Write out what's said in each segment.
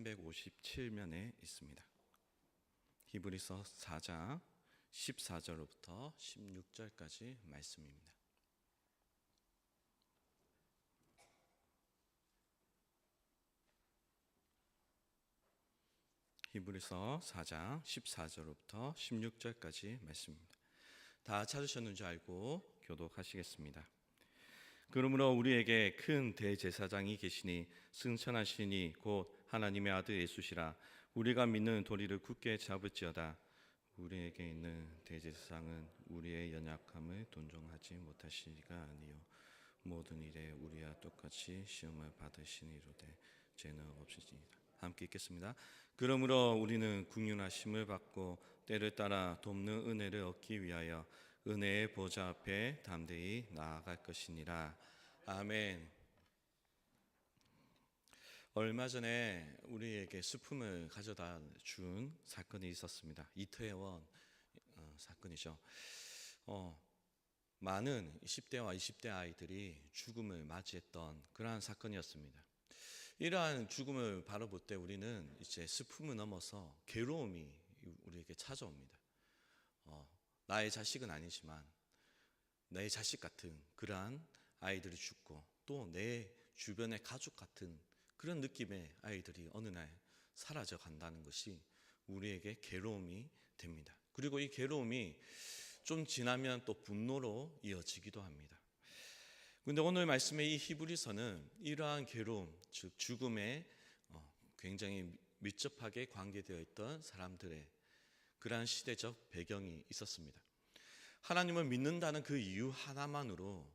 357면에 있습니다. 히브리서 4장 14절로부터 16절까지 말씀입니다. 히브리서 4장 14절로부터 16절까지 말씀입니다. 다 찾으셨는 줄 알고 교독하시겠습니다. 그러므로 우리에게 큰 대제사장이 계시니 승천하시니 곧 하나님의 아들 예수시라. 우리가 믿는 도리를 굳게 잡을지어다. 우리에게 있는 대제사장은 우리의 연약함을 동정하지 못하시니가 아니요 모든 일에 우리와 똑같이 시험을 받으시니로되 죄는 없으시니라. 함께 읽겠습니다. 그러므로 우리는 긍휼하심을 받고 때를 따라 돕는 은혜를 얻기 위하여 은혜의 보좌 앞에 담대히 나아갈 것이니라. 아멘. 얼마 전에 우리에게 슬픔을 가져다 준 사건이 있었습니다. 이태원 사건이죠. 많은 10대와 20대 아이들이 죽음을 맞이했던 그러한 사건이었습니다. 이러한 죽음을 바라볼 때 우리는 이제 슬픔을 넘어서 괴로움이 우리에게 찾아옵니다. 나의 자식은 아니지만 내 자식 같은 그러한 아이들이 죽고 또 내 주변의 가족 같은 그런 느낌의 아이들이 어느 날 사라져 간다는 것이 우리에게 괴로움이 됩니다. 그리고 이 괴로움이 좀 지나면 또 분노로 이어지기도 합니다. 그런데 오늘 말씀의 이 히브리서는 이러한 괴로움, 즉 죽음에 굉장히 밀접하게 관계되어 있던 사람들의 그러한 시대적 배경이 있었습니다. 하나님을 믿는다는 그 이유 하나만으로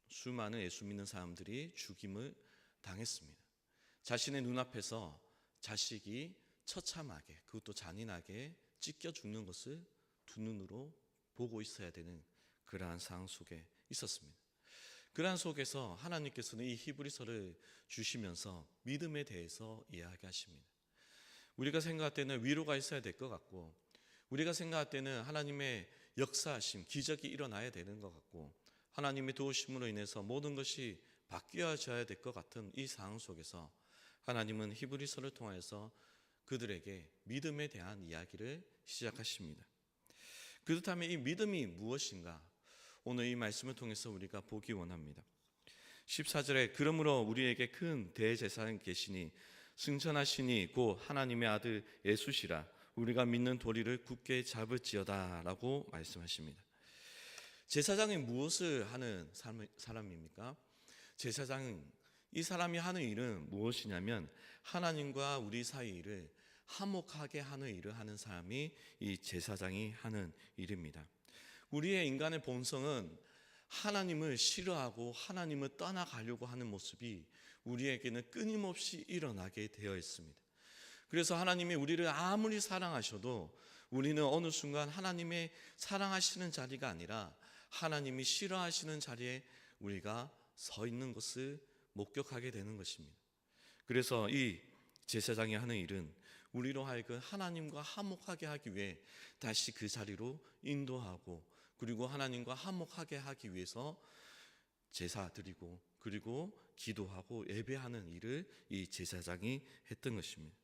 수많은 예수 믿는 사람들이 죽임을 당했습니다. 자신의 눈앞에서 자식이 처참하게 그것도 잔인하게 찢겨 죽는 것을 두 눈으로 보고 있어야 되는 그러한 상황 속에 있었습니다. 그러한 속에서 하나님께서는 이 히브리서를 주시면서 믿음에 대해서 이야기하십니다. 우리가 생각할 때는 위로가 있어야 될 것 같고 우리가 생각할 때는 하나님의 역사하심, 기적이 일어나야 되는 것 같고 하나님의 도우심으로 인해서 모든 것이 바뀌어져야 될 것 같은 이 상황 속에서 하나님은 히브리서를 통해서 그들에게 믿음에 대한 이야기를 시작하십니다. 그렇다면 이 믿음이 무엇인가? 오늘 이 말씀을 통해서 우리가 보기 원합니다. 14절에 그러므로 우리에게 큰 대제사장이 계시니 승천하시니 곧 하나님의 아들 예수시라. 우리가 믿는 도리를 굳게 잡을지어다 라고 말씀하십니다. 제사장이 무엇을 하는 사람입니까? 제사장은 이 사람이 하는 일은 무엇이냐면 하나님과 우리 사이를 화목하게 하는 일을 하는 사람이 이 제사장이 하는 일입니다. 우리의 인간의 본성은 하나님을 싫어하고 하나님을 떠나가려고 하는 모습이 우리에게는 끊임없이 일어나게 되어 있습니다. 그래서 하나님이 우리를 아무리 사랑하셔도 우리는 어느 순간 하나님의 사랑하시는 자리가 아니라 하나님이 싫어하시는 자리에 우리가 서 있는 것을 목격하게 되는 것입니다. 그래서 이 제사장이 하는 일은 우리로 하여금 하나님과 화목하게 하기 위해 다시 그 자리로 인도하고 그리고 하나님과 화목하게 하기 위해서 제사 드리고 그리고 기도하고 예배하는 일을 이 제사장이 했던 것입니다.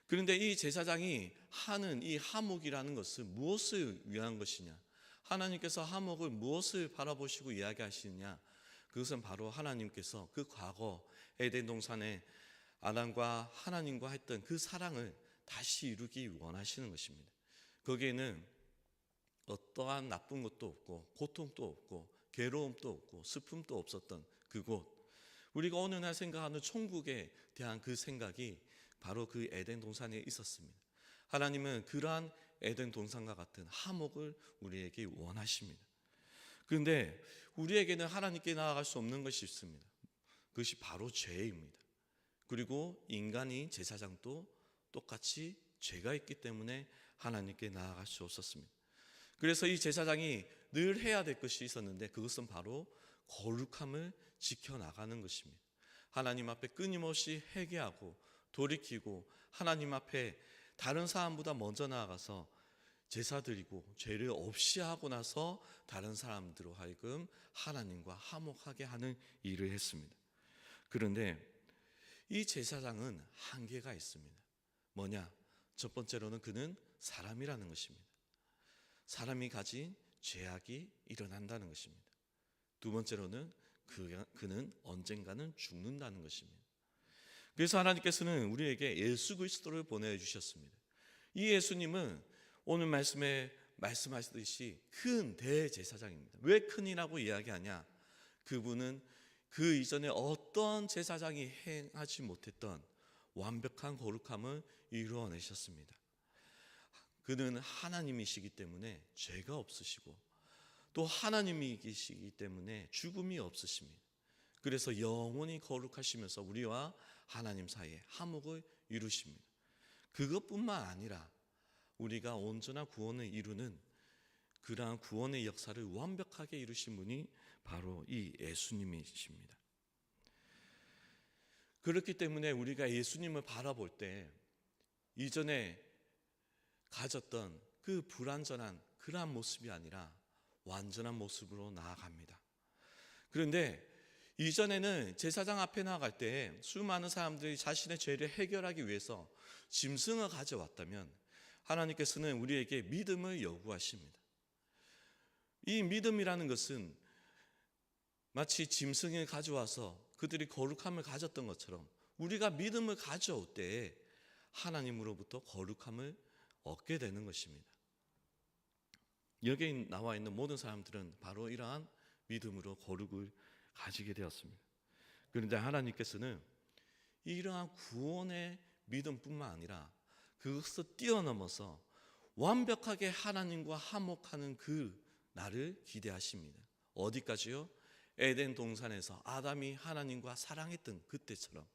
그런데 이 제사장이 하는 이 화목이라는 것은 무엇을 위한 것이냐? 하나님께서 화목을 무엇을 바라보시고 이야기하시느냐? 그것은 바로 하나님께서 그 과거 에덴 동산에 아담과 하나님과 했던 그 사랑을 다시 이루기 원하시는 것입니다. 거기에는 어떠한 나쁜 것도 없고 고통도 없고 괴로움도 없고 슬픔도 없었던 그곳, 우리가 어느 날 생각하는 천국에 대한 그 생각이 바로 그 에덴 동산에 있었습니다. 하나님은 그러한 에덴 동산과 같은 화목을 우리에게 원하십니다. 그런데 우리에게는 하나님께 나아갈 수 없는 것이 있습니다. 그것이 바로 죄입니다. 그리고 인간인 제사장도 똑같이 죄가 있기 때문에 하나님께 나아갈 수 없었습니다. 그래서 이 제사장이 늘 해야 될 것이 있었는데 그것은 바로 거룩함을 지켜나가는 것입니다. 하나님 앞에 끊임없이 회개하고 돌이키고 하나님 앞에 다른 사람보다 먼저 나아가서 제사 드리고 죄를 없이 하고 나서 다른 사람들로 하여금 하나님과 화목하게 하는 일을 했습니다. 그런데 이 제사장은 한계가 있습니다. 뭐냐? 첫 번째로는 그는 사람이라는 것입니다. 사람이 가진 죄악이 일어난다는 것입니다. 두 번째로는 그는 언젠가는 죽는다는 것입니다. 그래서 하나님께서는 우리에게 예수 그리스도를 보내주셨습니다. 이 예수님은 오늘 말씀에 말씀하시듯이 큰 대제사장입니다. 왜 큰이라고 이야기하냐? 그분은 그 이전에 어떤 제사장이 행하지 못했던 완벽한 거룩함을 이루어내셨습니다. 그는 하나님이시기 때문에 죄가 없으시고 또 하나님이시기 때문에 죽음이 없으십니다. 그래서 영원히 거룩하시면서 우리와 하나님 사이에 화목을 이루십니다. 그것뿐만 아니라 우리가 온전한 구원을 이루는 그러한 구원의 역사를 완벽하게 이루신 분이 바로 이 예수님이십니다. 그렇기 때문에 우리가 예수님을 바라볼 때 이전에 가졌던 그 불완전한 그러한 모습이 아니라 완전한 모습으로 나아갑니다. 그런데 이전에는 제사장 앞에 나아갈 때 수많은 사람들이 자신의 죄를 해결하기 위해서 짐승을 가져왔다면 하나님께서는 우리에게 믿음을 요구하십니다. 이 믿음이라는 것은 마치 짐승을 가져와서 그들이 거룩함을 가졌던 것처럼 우리가 믿음을 가져올 때에 하나님으로부터 거룩함을 얻게 되는 것입니다. 여기 나와 있는 모든 사람들은 바로 이러한 믿음으로 거룩을 가지게 되었습니다. 그런데 하나님께서는 이러한 구원의 믿음뿐만 아니라 그것을 뛰어넘어서 완벽하게 하나님과 화목하는 그 날을 기대하십니다. 어디까지요? 에덴 동산에서 아담이 하나님과 사랑했던 그때처럼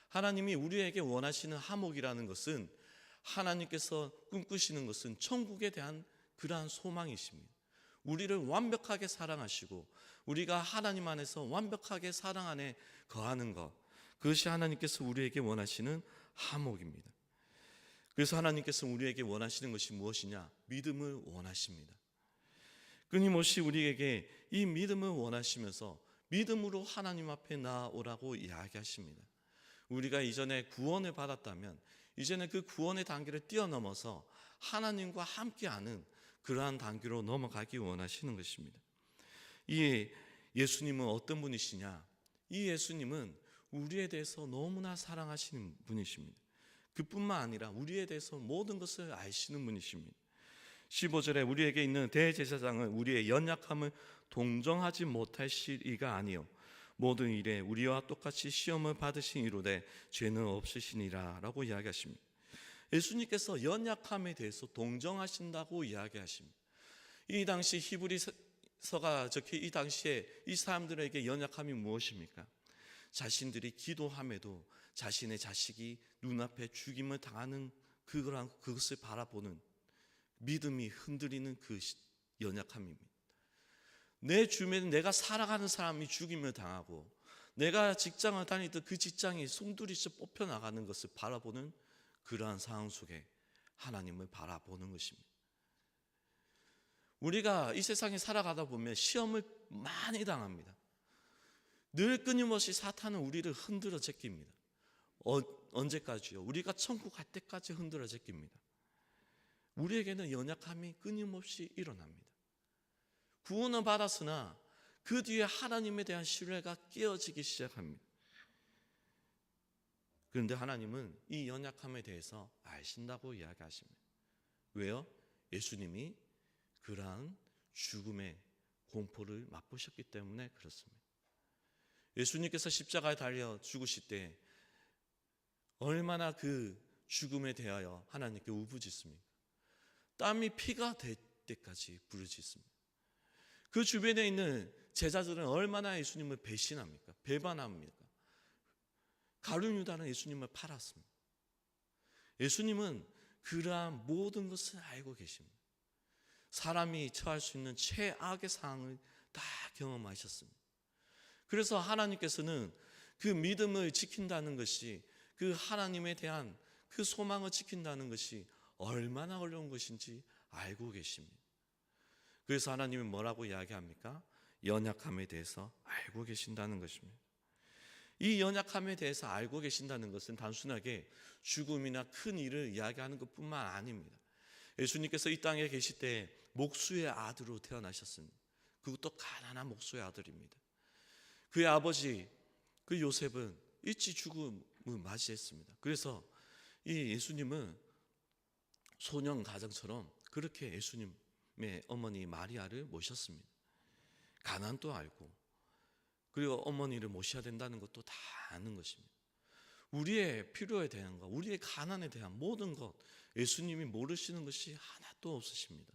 하나님이 우리에게 원하시는 화목이라는 것은 하나님께서 꿈꾸시는 것은 천국에 대한 그러한 소망이십니다. 우리를 완벽하게 사랑하시고 우리가 하나님 안에서 완벽하게 사랑 안에 거하는 것, 그것이 하나님께서 우리에게 원하시는 화목입니다. 그래서 하나님께서 우리에게 원하시는 것이 무엇이냐? 믿음을 원하십니다. 끊임없이 우리에게 이 믿음을 원하시면서 믿음으로 하나님 앞에 나아오라고 이야기하십니다. 우리가 이전에 구원을 받았다면 이제는 그 구원의 단계를 뛰어넘어서 하나님과 함께하는 그러한 단계로 넘어가기 원하시는 것입니다. 이 예수님은 어떤 분이시냐? 이 예수님은 우리에 대해서 너무나 사랑하시는 분이십니다. 그뿐만 아니라 우리에 대해서 모든 것을 아시는 분이십니다. 15절에 우리에게 있는 대제사장은 우리의 연약함을 동정하지 못할 이가 아니요 모든 일에 우리와 똑같이 시험을 받으신 이로되 죄는 없으시니라 라고 이야기하십니다. 예수님께서 연약함에 대해서 동정하신다고 이야기하십니다. 이 당시 히브리서가 적힌 이 당시에 이 사람들에게 연약함이 무엇입니까? 자신들이 기도함에도 자신의 자식이 눈앞에 죽임을 당하는 그것을 바라보는 믿음이 흔들리는 그 연약함입니다. 내 주변에 내가 살아가는 사람이 죽임을 당하고 내가 직장을 다니던 그 직장이 송두리째 뽑혀나가는 것을 바라보는 그러한 상황 속에 하나님을 바라보는 것입니다. 우리가 이 세상에 살아가다 보면 시험을 많이 당합니다. 늘 끊임없이 사탄은 우리를 흔들어 제낍니다. 언제까지요? 우리가 천국 갈 때까지 흔들어 제낍니다. 우리에게는 연약함이 끊임없이 일어납니다. 구원은 받았으나 그 뒤에 하나님에 대한 신뢰가 깨어지기 시작합니다. 그런데 하나님은 이 연약함에 대해서 아신다고 이야기하십니다. 왜요? 예수님이 그러한 죽음의 공포를 맛보셨기 때문에 그렇습니다. 예수님께서 십자가에 달려 죽으실 때 얼마나 그 죽음에 대하여 하나님께 울부짖습니까? 땀이 피가 될 때까지 부르짖습니다. 그 주변에 있는 제자들은 얼마나 예수님을 배신합니까? 배반합니까? 가룟 유다는 예수님을 팔았습니다. 예수님은 그러한 모든 것을 알고 계십니다. 사람이 처할 수 있는 최악의 상황을 다 경험하셨습니다. 그래서 하나님께서는 그 믿음을 지킨다는 것이, 그 하나님에 대한 그 소망을 지킨다는 것이 얼마나 어려운 것인지 알고 계십니다. 그래서 하나님은 뭐라고 이야기합니까? 연약함에 대해서 알고 계신다는 것입니다. 이 연약함에 대해서 알고 계신다는 것은 단순하게 죽음이나 큰 일을 이야기하는 것뿐만 아닙니다. 예수님께서 이 땅에 계실 때 목수의 아들로 태어나셨습니다. 그것도 가난한 목수의 아들입니다. 그의 아버지 그 요셉은 일찍 죽음을 맞이했습니다. 그래서 이 예수님은 소년 가정처럼 그렇게 예수님의 어머니 마리아를 모셨습니다. 가난도 알고, 그리고 어머니를 모셔야 된다는 것도 다 아는 것입니다. 우리의 필요에 대한 것, 우리의 가난에 대한 모든 것, 예수님이 모르시는 것이 하나도 없으십니다.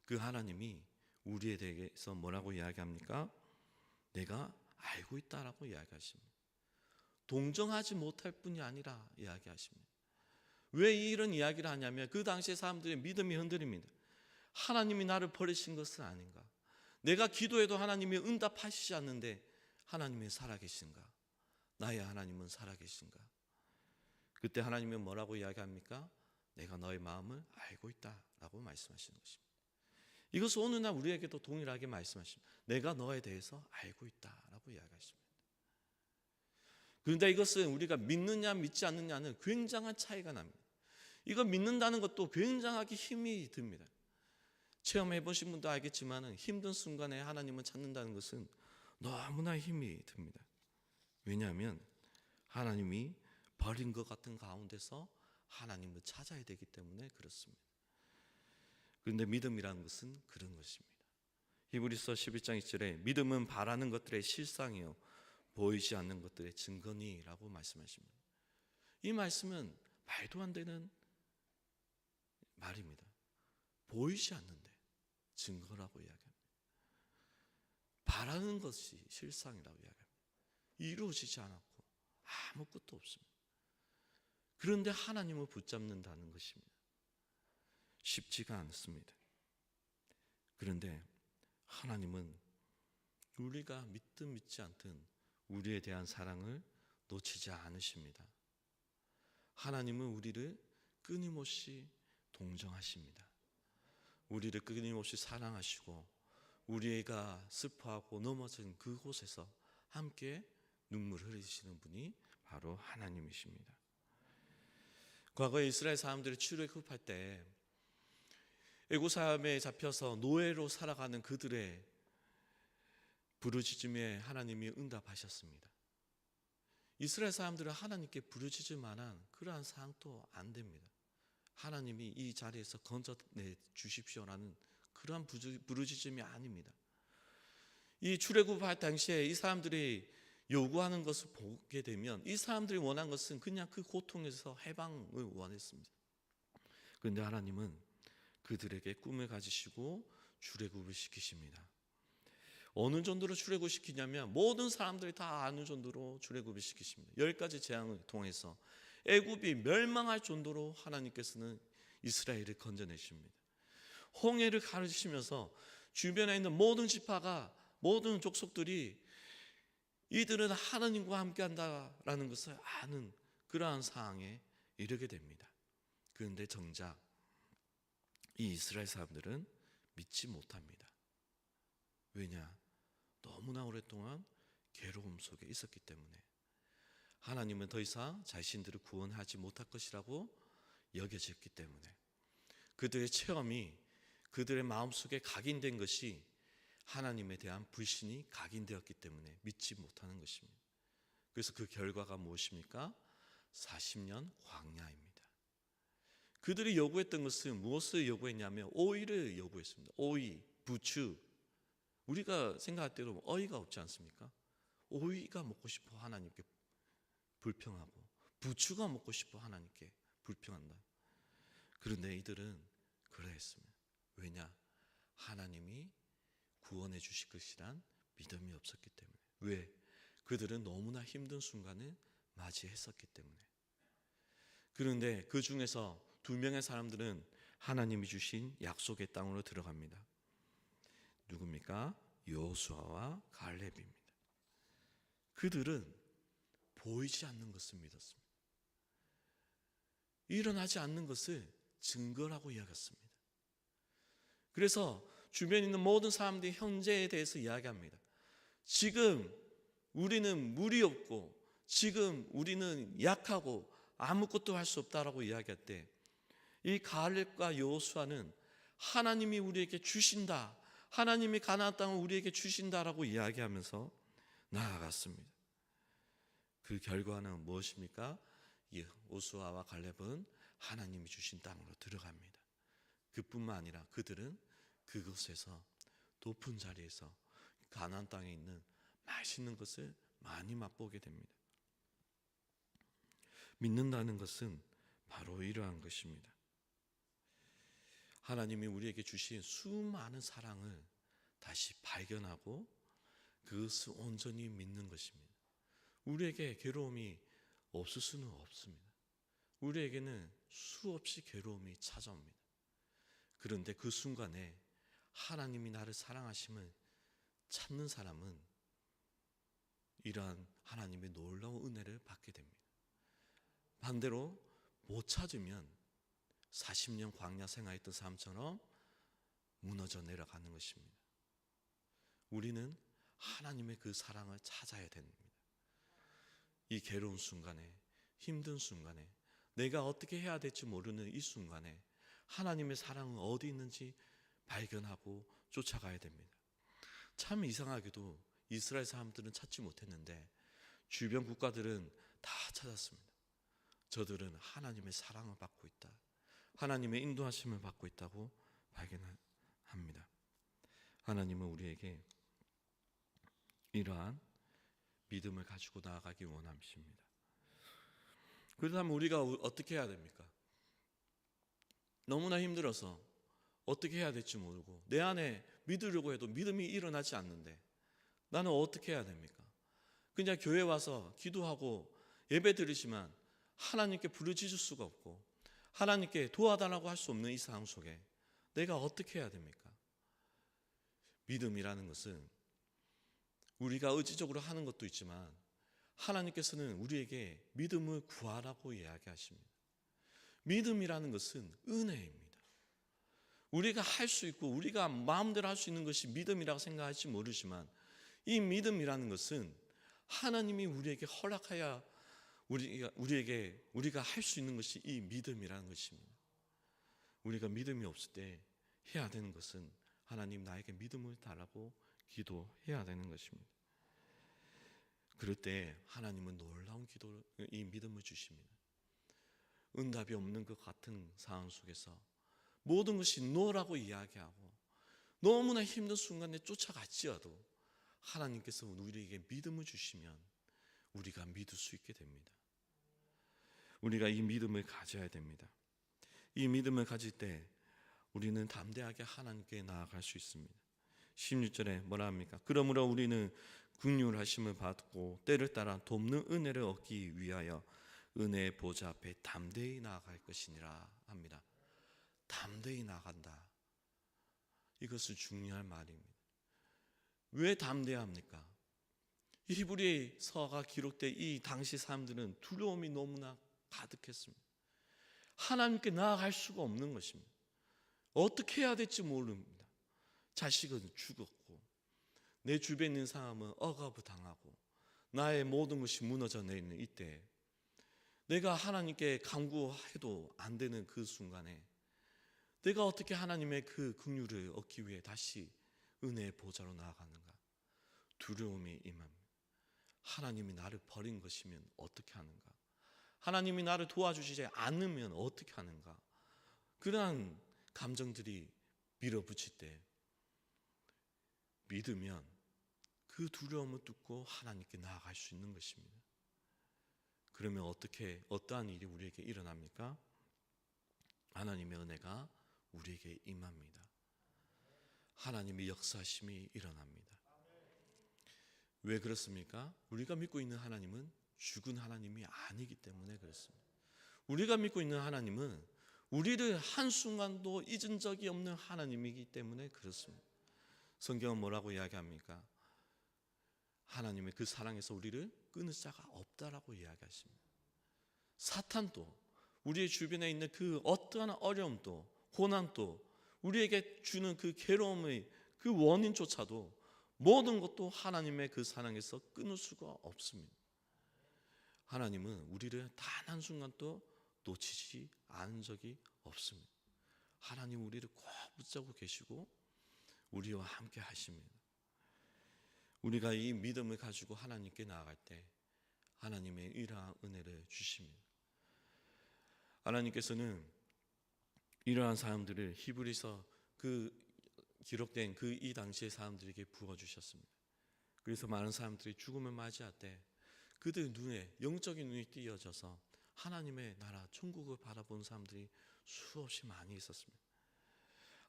그 하나님이 우리에 대해서 뭐라고 이야기합니까? 내가 알고 있다라고 이야기하십니다. 동정하지 못할 뿐이 아니라 이야기하십니다. 왜 이런 이야기를 하냐면 그 당시의 사람들의 믿음이 흔들립니다. 하나님이 나를 버리신 것은 아닌가? 내가 기도해도 하나님이 응답하시지 않는데 하나님이 살아계신가? 나의 하나님은 살아계신가? 그때 하나님은 뭐라고 이야기합니까? 내가 너의 마음을 알고 있다라고 말씀하시는 것입니다. 이것은 오늘날 우리에게도 동일하게 말씀하십니다. 내가 너에 대해서 알고 있다라고 이야기하십니다. 그런데 이것은 우리가 믿느냐 믿지 않느냐는 굉장한 차이가 납니다. 이거 믿는다는 것도 굉장하게 힘이 듭니다. 체험해 보신 분도 알겠지만 힘든 순간에 하나님을 찾는다는 것은 너무나 힘이 듭니다. 왜냐하면 하나님이 버린 것 같은 가운데서 하나님을 찾아야 되기 때문에 그렇습니다. 그런데 믿음이라는 것은 그런 것입니다. 히브리서 11장 1절에 믿음은 바라는 것들의 실상이요 보이지 않는 것들의 증거니라고 말씀하십니다. 이 말씀은 말도 안 되는 말입니다. 보이지 않는데 증거라고 이야기합니다. 바라는 것이 실상이라고 이야기합니다. 이루어지지 않았고 아무것도 없습니다. 그런데 하나님을 붙잡는다는 것입니다. 쉽지가 않습니다. 그런데 하나님은 우리가 믿든 믿지 않든 우리에 대한 사랑을 놓치지 않으십니다. 하나님은 우리를 끊임없이 동정하십니다. 우리를 끊임없이 사랑하시고 우리가 슬퍼하고 넘어진 그곳에서 함께 눈물을 흘리시는 분이 바로 하나님이십니다. 과거에 이스라엘 사람들이 출애굽할 때 애국 삶에 잡혀서 노예로 살아가는 그들의 부르짖음에 하나님이 응답하셨습니다. 이스라엘 사람들은 하나님께 부르짖을 만한 그러한 사항도 안 됩니다. 하나님이 이 자리에서 건져내 주십시오라는 그러한 부르짖음이 아닙니다. 이 출애굽할 당시에 이 사람들이 요구하는 것을 보게 되면 이 사람들이 원한 것은 그냥 그 고통에서 해방을 원했습니다. 그런데 하나님은 그들에게 꿈을 가지시고 출애굽을 시키십니다. 어느 정도로 출애굽을 시키냐면 모든 사람들이 다 아는 정도로 출애굽을 시키십니다. 10가지 재앙을 통해서 애굽이 멸망할 정도로 하나님께서는 이스라엘을 건져내십니다. 홍해를 가르치시면서 주변에 있는 모든 지파가 모든 족속들이 이들은 하나님과 함께한다라는 것을 아는 그러한 상황에 이르게 됩니다. 그런데 정작 이 이스라엘 사람들은 믿지 못합니다. 왜냐? 너무나 오랫동안 괴로움 속에 있었기 때문에 하나님은 더 이상 자신들을 구원하지 못할 것이라고 여겨졌기 때문에 그들의 체험이 그들의 마음속에 각인된 것이 하나님에 대한 불신이 각인되었기 때문에 믿지 못하는 것입니다. 그래서 그 결과가 무엇입니까? 40년 광야입니다. 그들이 요구했던 것은 무엇을 요구했냐면 오이를 요구했습니다. 오이, 부추. 우리가 생각할 때로 어이가 없지 않습니까? 오이가 먹고 싶어 하나님께 불평하고 부추가 먹고 싶어 하나님께 불평한다. 그런데 이들은 그러했습니다. 왜냐? 하나님이 구원해 주실 것이란 믿음이 없었기 때문에. 왜? 그들은 너무나 힘든 순간을 맞이했었기 때문에. 그런데 그 중에서 2명의 사람들은 하나님이 주신 약속의 땅으로 들어갑니다. 누굽니까? 여호수아와 갈렙입니다. 그들은 보이지 않는 것을 믿었습니다. 일어나지 않는 것을 증거라고 이야기했습니다. 그래서 주변에 있는 모든 사람들이 현재에 대해서 이야기합니다. 지금 우리는 물이 없고 지금 우리는 약하고 아무것도 할 수 없다라고 이야기할 때 이 갈렙과 여호수아는 하나님이 우리에게 주신다, 하나님이 가나안 땅을 우리에게 주신다라고 이야기하면서 나아갔습니다. 그 결과는 무엇입니까? 여호수아와 갈렙은 하나님이 주신 땅으로 들어갑니다. 그뿐만 아니라 그들은 그곳에서 높은 자리에서 가나안 땅에 있는 맛있는 것을 많이 맛보게 됩니다. 믿는다는 것은 바로 이러한 것입니다. 하나님이 우리에게 주신 수많은 사랑을 다시 발견하고 그것을 온전히 믿는 것입니다. 우리에게 괴로움이 없을 수는 없습니다. 우리에게는 수없이 괴로움이 찾아옵니다. 그런데 그 순간에 하나님이 나를 사랑하심을 찾는 사람은 이러한 하나님의 놀라운 은혜를 받게 됩니다. 반대로 못 찾으면 40년 광야 생활했던 사람처럼 무너져 내려가는 것입니다. 우리는 하나님의 그 사랑을 찾아야 됩니다. 이 괴로운 순간에, 힘든 순간에, 내가 어떻게 해야 될지 모르는 이 순간에 하나님의 사랑은 어디 있는지 발견하고 쫓아가야 됩니다. 참 이상하게도 이스라엘 사람들은 찾지 못했는데 주변 국가들은 다 찾았습니다. 저들은 하나님의 사랑을 받고 있다, 하나님의 인도하심을 받고 있다고 발견합니다. 하나님은 우리에게 이러한 믿음을 가지고 나아가기 원하십니다. 그렇다면 우리가 어떻게 해야 됩니까? 너무나 힘들어서 어떻게 해야 될지 모르고 내 안에 믿으려고 해도 믿음이 일어나지 않는데 나는 어떻게 해야 됩니까? 그냥 교회 와서 기도하고 예배 드리지만 하나님께 부르짖을 수가 없고 하나님께 도와달라고 할 수 없는 이 상황 속에 내가 어떻게 해야 됩니까? 믿음이라는 것은 우리가 의지적으로 하는 것도 있지만 하나님께서는 우리에게 믿음을 구하라고 이야기하십니다. 믿음이라는 것은 은혜입니다. 우리가 할 수 있고 우리가 마음대로 할 수 있는 것이 믿음이라고 생각할지 모르지만 이 믿음이라는 것은 하나님이 우리에게 허락하여 우리가 할 수 있는 것이 이 믿음이라는 것입니다. 우리가 믿음이 없을 때 해야 되는 것은 하나님 나에게 믿음을 달라고 기도해야 되는 것입니다. 그럴 때 하나님은 놀라운 이 믿음을 주십니다. 응답이 없는 것 같은 상황 속에서 모든 것이 노라고 이야기하고 너무나 힘든 순간에 쫓아갔지어도 하나님께서 우리에게 믿음을 주시면 우리가 믿을 수 있게 됩니다. 우리가 이 믿음을 가져야 됩니다. 이 믿음을 가질 때 우리는 담대하게 하나님께 나아갈 수 있습니다. 16절에 뭐라 합니까? 그러므로 우리는 긍휼하심을 받고 때를 따라 돕는 은혜를 얻기 위하여 은혜의 보좌 앞에 담대히 나아갈 것이니라 합니다. 담대히 나간다. 이것은 중요한 말입니다. 왜 담대해야 합니까? 히브리서가 기록된 이 당시 사람들은 두려움이 너무나 가득했습니다. 하나님께 나아갈 수가 없는 것입니다. 어떻게 해야 될지 모릅니다. 자식은 죽었고 내 주변에 있는 사람은 억압을 당하고 나의 모든 것이 무너져 내리는 이때 내가 하나님께 간구해도 안 되는 그 순간에 내가 어떻게 하나님의 그 긍휼을 얻기 위해 다시 은혜의 보좌로 나아가는가? 두려움이 임합니다. 하나님이 나를 버린 것이면 어떻게 하는가? 하나님이 나를 도와주시지 않으면 어떻게 하는가? 그러한 감정들이 밀어붙일 때 믿으면 그 두려움을 뚫고 하나님께 나아갈 수 있는 것입니다. 그러면 어떠한 일이 우리에게 일어납니까? 하나님의 은혜가 우리에게 임합니다. 하나님의 역사심이 일어납니다. 왜 그렇습니까? 우리가 믿고 있는 하나님은 죽은 하나님이 아니기 때문에 그렇습니다. 우리가 믿고 있는 하나님은 우리를 한순간도 잊은 적이 없는 하나님이기 때문에 그렇습니다. 성경은 뭐라고 이야기합니까? 하나님의 그 사랑에서 우리를 끊을 자가 없다라고 이야기하십니다. 사탄도 우리의 주변에 있는 그 어떠한 어려움도 고난도 우리에게 주는 그 괴로움의 그 원인조차도 모든 것도 하나님의 그 사랑에서 끊을 수가 없습니다. 하나님은 우리를 단 한순간도 놓치지 않은 적이 없습니다. 하나님 우리를 꼭 붙잡고 계시고 우리와 함께 하십니다. 우리가 이 믿음을 가지고 하나님께 나아갈 때 하나님의 이러한 은혜를 주십니다. 하나님께서는 이러한 사람들을 히브리서 그 기록된 그 이 당시의 사람들에게 부어주셨습니다. 그래서 많은 사람들이 죽음을 맞이할 때 그들 눈에 영적인 눈이 띄어져서 하나님의 나라 천국을 바라보는 사람들이 수없이 많이 있었습니다.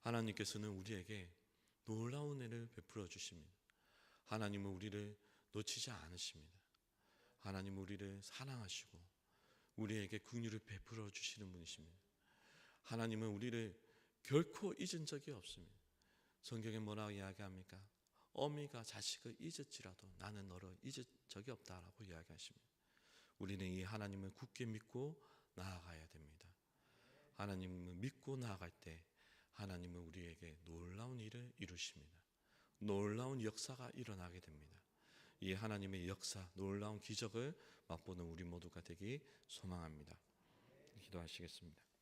하나님께서는 우리에게 놀라운 은혜를 베풀어 주십니다. 하나님은 우리를 놓치지 않으십니다. 하나님은 우리를 사랑하시고 우리에게 긍휼을 베풀어 주시는 분이십니다. 하나님은 우리를 결코 잊은 적이 없습니다. 성경에 뭐라고 이야기합니까? 어미가 자식을 잊을지라도 나는 너를 잊을 적이 없다라고 이야기하십니다. 우리는 이 하나님을 굳게 믿고 나아가야 됩니다. 하나님을 믿고 나아갈 때 하나님은 우리에게 놀라운 일을 이루십니다. 놀라운 역사가 일어나게 됩니다. 이 하나님의 역사, 놀라운 기적을 맛보는 우리 모두가 되기 소망합니다. 기도하시겠습니다.